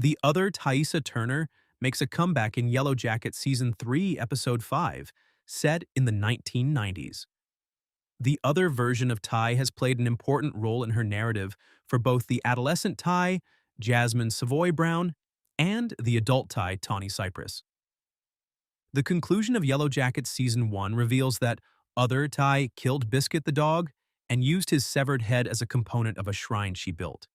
The other Thaisa Turner makes a comeback in Yellowjackets Season 3, Episode 5, set in the 1990s. The other version of Ty has played an important role in her narrative for both the adolescent Ty, Jasmine Savoy Brown, and the adult Ty, Tawny Cypress. The conclusion of Yellowjackets Season 1 reveals that other Ty killed Biscuit the dog and used his severed head as a component of a shrine she built.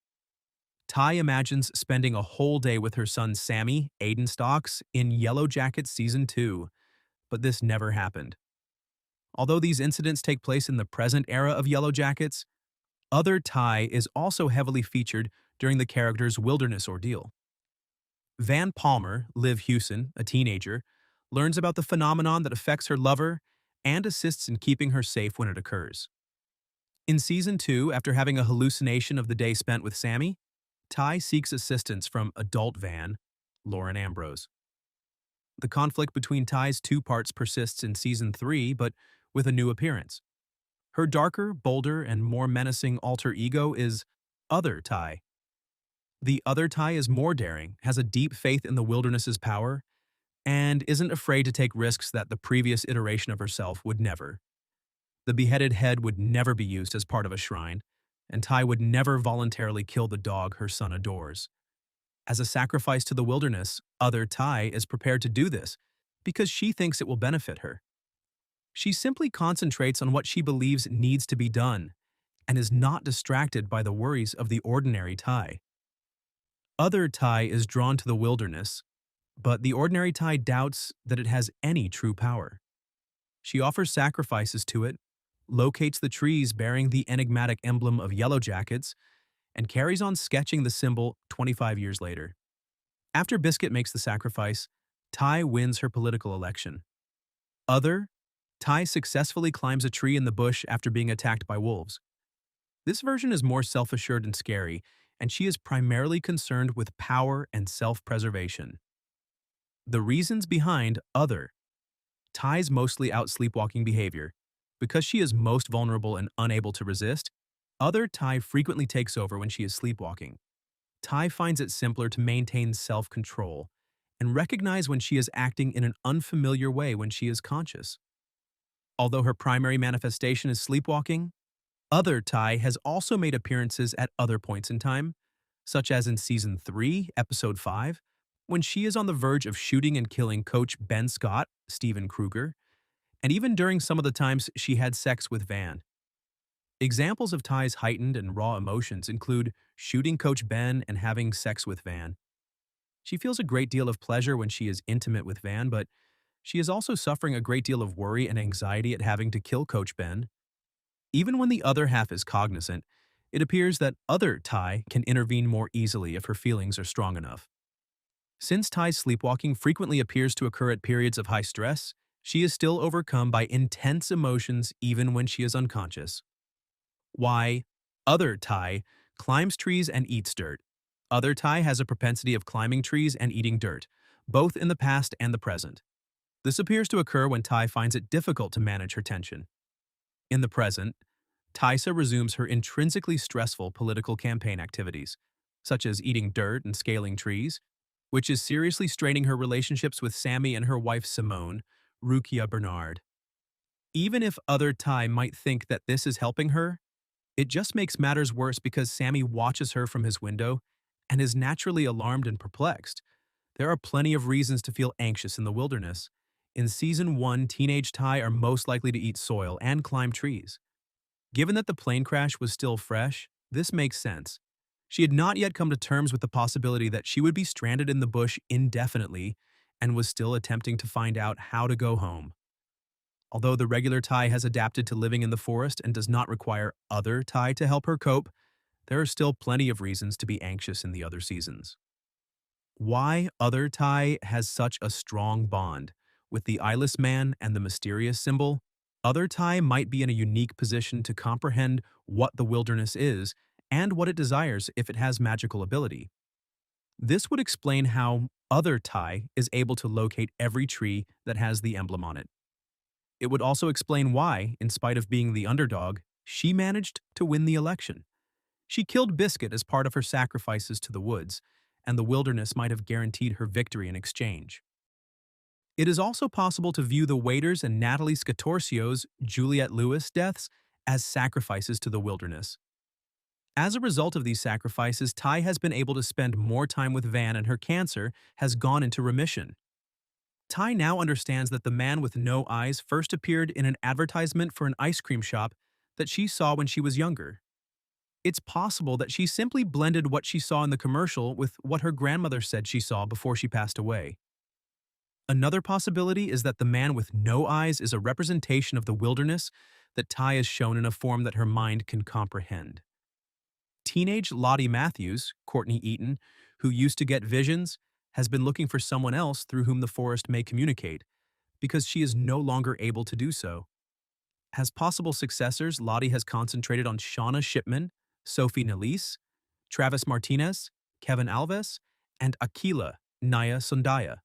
Ty imagines spending a whole day with her son Sammy, Aiden Stocks, in Yellowjackets Season 2, but this never happened. Although these incidents take place in the present era of Yellowjackets, other Ty is also heavily featured during the character's wilderness ordeal. Van Palmer, Liv Hewson, a teenager, learns about the phenomenon that affects her lover and assists in keeping her safe when it occurs. In Season 2, after having a hallucination of the day spent with Sammy, Ty seeks assistance from adult Van, Lauren Ambrose. The conflict between Ty's two parts persists in Season 3, but with a new appearance. Her darker, bolder, and more menacing alter ego is Other Ty. The Other Ty is more daring, has a deep faith in the wilderness's power, and isn't afraid to take risks that the previous iteration of herself would never. The beheaded head would never be used as part of a shrine, and Ty would never voluntarily kill the dog her son adores. As a sacrifice to the wilderness, Other Ty is prepared to do this because she thinks it will benefit her. She simply concentrates on what she believes needs to be done and is not distracted by the worries of the ordinary Ty. Other Ty is drawn to the wilderness, but the ordinary Ty doubts that it has any true power. She offers sacrifices to it, locates the trees bearing the enigmatic emblem of Yellowjackets, and carries on sketching the symbol 25 years later. After Biscuit makes the sacrifice, Ty wins her political election. Other, Ty successfully climbs a tree in the bush after being attacked by wolves. This version is more self-assured and scary, and she is primarily concerned with power and self-preservation. The reasons behind Other: Ty's mostly out sleepwalking behavior. Because she is most vulnerable and unable to resist, Other Ty frequently takes over when she is sleepwalking. Ty finds it simpler to maintain self-control and recognize when she is acting in an unfamiliar way when she is conscious. Although her primary manifestation is sleepwalking, Other Ty has also made appearances at other points in time, such as in Season 3, Episode 5, when she is on the verge of shooting and killing Coach Ben Scott, Steven Kruger, and even during some of the times she had sex with Van. Examples of Ty's heightened and raw emotions include shooting Coach Ben and having sex with Van. She feels a great deal of pleasure when she is intimate with Van, but she is also suffering a great deal of worry and anxiety at having to kill Coach Ben. Even when the other half is cognizant, it appears that Other Ty can intervene more easily if her feelings are strong enough. Since Ty's sleepwalking frequently appears to occur at periods of high stress, she is still overcome by intense emotions even when she is unconscious. Why? Other Ty climbs trees and eats dirt. Other Ty has a propensity of climbing trees and eating dirt, both in the past and the present. This appears to occur when Ty finds it difficult to manage her tension. In the present, Tysa resumes her intrinsically stressful political campaign activities, such as eating dirt and scaling trees, which is seriously straining her relationships with Sammy and her wife Simone, Rukia Bernard. Even if Other Ty might think that this is helping her, it just makes matters worse because Sammy watches her from his window and is naturally alarmed and perplexed. There are plenty of reasons to feel anxious in the wilderness. In Season 1, teenage Ty are most likely to eat soil and climb trees. Given that the plane crash was still fresh, this makes sense. She had not yet come to terms with the possibility that she would be stranded in the bush indefinitely and was still attempting to find out how to go home. Although the regular Ty has adapted to living in the forest and does not require Other Ty to help her cope, there are still plenty of reasons to be anxious in the other seasons. Why Other Ty has such a strong bond with the eyeless man and the mysterious symbol? Other Ty might be in a unique position to comprehend what the wilderness is and what it desires if it has magical ability. This would explain how Other Ty is able to locate every tree that has the emblem on it. It would also explain why, in spite of being the underdog, she managed to win the election. She killed Biscuit as part of her sacrifices to the woods, and the wilderness might have guaranteed her victory in exchange. It is also possible to view the waiters and Natalie Scatorcio's Juliette Lewis deaths as sacrifices to the wilderness. As a result of these sacrifices, Ty has been able to spend more time with Van and her cancer has gone into remission. Ty now understands that the man with no eyes first appeared in an advertisement for an ice cream shop that she saw when she was younger. It's possible that she simply blended what she saw in the commercial with what her grandmother said she saw before she passed away. Another possibility is that the man with no eyes is a representation of the wilderness that Ty is shown in a form that her mind can comprehend. Teenage Lottie Matthews, Courtney Eaton, who used to get visions, has been looking for someone else through whom the forest may communicate, because she is no longer able to do so. As possible successors, Lottie has concentrated on Shauna Shipman, Sophie Nalise, Travis Martinez, Kevin Alves, and Aquila Naya Sundaya.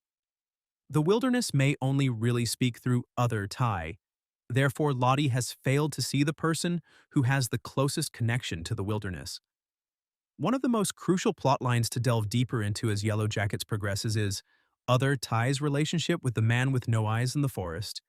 The wilderness may only really speak through other Ty. Therefore, Lottie has failed to see the person who has the closest connection to the wilderness. One of the most crucial plot lines to delve deeper into as Yellowjackets progresses is Other Ty's relationship with the man with no eyes in the forest.